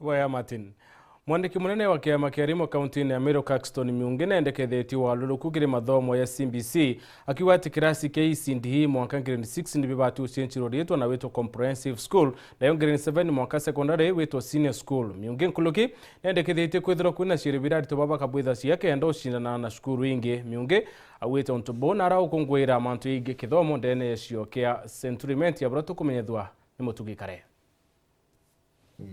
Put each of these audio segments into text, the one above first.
Waya Martin. Mwandiki munene wa kiama kia elimu kaunti-ini ya Meru Caxton MIUNGI nendekethĩtie ũgarũrũku kĩrĩ mathomo ya CBC akiuga atĩ kĩrasi kĩa ECDE mwaka grade 6 nĩ bibati ũcenjirwo rĩtwa na wĩtwo comprehensive school nayo grade 7 mwaka secondary wĩtwo senior school. MIUNGI nkuluki nendekethĩtie kwĩthĩrwo kwĩna ciĩrĩgĩrĩro aritũ babaka bwĩtha ciakenda ũcindana na cukuru ingĩ. MIUNGI augĩte Ntukû na araũkũngũĩra mantu ingĩ Kîthomo ndene cio kia centuriment yabũra tũkũmenyethwa nĩ mũtugĩkare.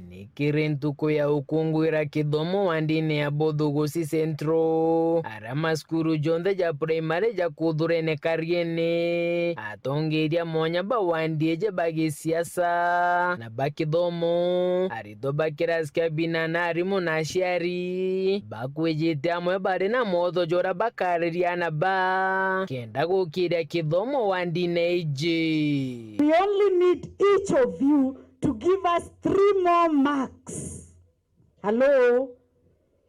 Nikiri Ntukû ya ukungwira Kîthomo wandini Abothûgûchi centro arama skuru jonde ja primary ja kudhurene kariene atongeria monya ba wandieje bagi siasa na ba Kîthomo arido bakiras kabina na arimu na shari bakwejete amwe bare na modo jora bakaririana ba kenda gukira Kîthomo wandine ije. We only need each of you to give us 3 more marks. Hello?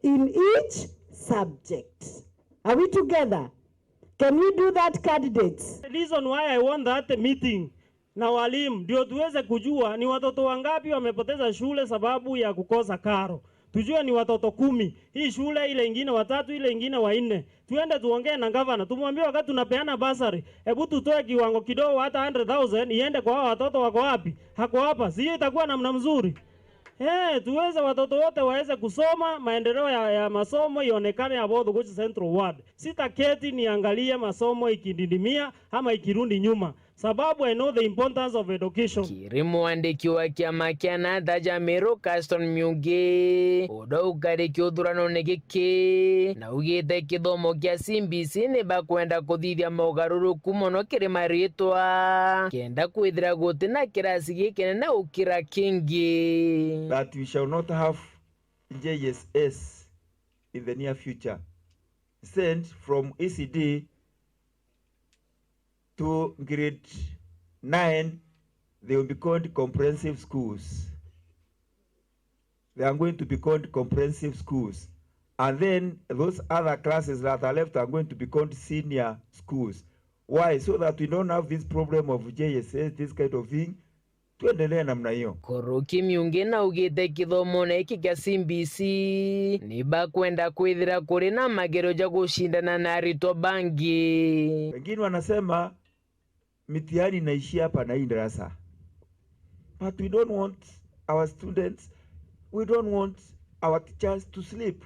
In each subject. Are we together? Can we do that, candidates? The reason why I want that meeting na walimu ndio tuweze kujua ni watoto wangapi wamepoteza shule sababu ya kukosa karo. Tujue ni watoto 10. Hii shule ile ingine 3, ile ingine 4. Tuende tuongee na governor. Tumwambie wakati tunapeana basari, hebu tutoe kiwango kidogo hata 100,000 iende kwa watoto wako wapi? Hako hapa. Sio itakuwa namna mzuri. Tuweze watoto wote waweze kusoma, maendeleo ya masomo ionekane Abothûgûchi Central Ward. Sitaketi niangalie masomo ikididimia ama ikirundi nyuma. Sababu I know the importance of education. Kiri mwandiki wa kiama kia nadaja Meru Caxton MIUNGI oda ukariki uthurano nigiki na ugite Kîthomo kia CBC ni bakwenda kuthithia mogarũrũku muno kiri maritwa kenda kwithira gutina kirasi gikinene ukira kingi. That we shall not have JSS in the near future. Sent from ECD to grade 9, they will be called comprehensive schools. They are going to be called comprehensive schools. And then those other classes that are left are going to be called senior schools. Why? So that we don't have this problem of JSS, this kind of thing. Tuendelee namna hiyo. Koroki MIUNGI na ugite Kîthomo na iki kia CBC ni bakwenda kwithira kuri na magero ja gushindana na arito bangi. Wengine wanasema mitihani inaishia hapa na hii darasa. But we don't want our students, we don't want our teachers to sleep.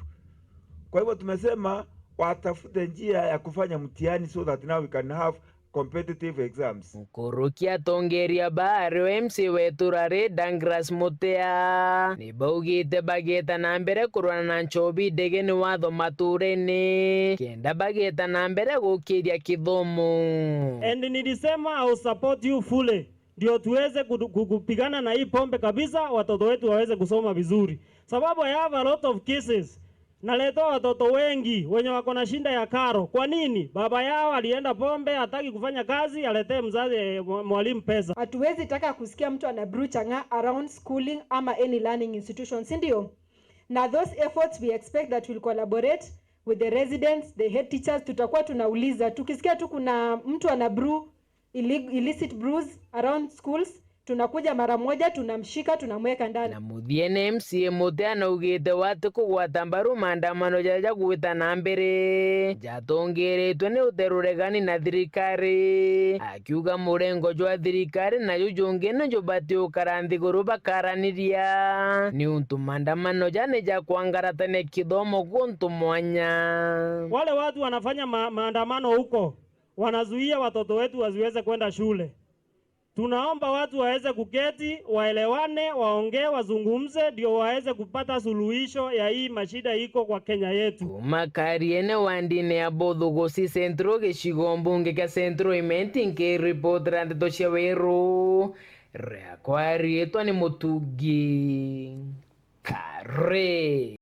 Kwa hivyo tumesema watafute njia ya kufanya mtihani so that now we can have competitive exams. Koroki atongeria baare MC weturare Dangras Mutea ni baugite bageta na mbere kurwana na nchobi dege ni watho maturene kenda bageta na mbere gukiria Kîthomo. And nilisema I will support you fully. Ndio tuweze kupigana na hii pombe kabisa, watoto wetu waweze kusoma vizuri. Sababu I have a lot of cases. Naleta watoto wengi wenye wako na shinda ya karo. Kwa nini? Baba yao alienda pombe, hataki kufanya kazi, aletee mzazi mwalimu pesa. Hatuwezi taka kusikia mtu anabrew changa around schooling ama any learning institutions, ndio? Na those efforts we expect that will collaborate with the residents, the head teachers. Tutakuwa tunauliza, tukisikia tu kuna mtu anabrew illicit brews around schools, tunakuja mara moja, tunamshika, tunamweka ndani. Na muthiene MCA Mutea na ugite watu kugwata mbaru maandamano jaja gwita na mbere jatongeretwe ni uteruregani na thirikari akiuga murengo jwa thirikari na jujungi no jubati ukaranthi guru bakaraniria ni untu maandamano jane ja kwangaratane Kîthomo kuntu mwanya. Wale watu wanafanya maandamano huko wanazuia watoto wetu wasiweze kwenda shule. Tunaomba watu waweze kuketi, waelewane, waongee, wazungumze ndio waweze kupata suluhisho ya hii mashida iko kwa Kenya yetu. Makariene wandine Abothûgûchi centro gicigo mbunge kia centro IMENTI nkiripoti randeto cia Weru riakwa rietwa ni Mutungi Kare.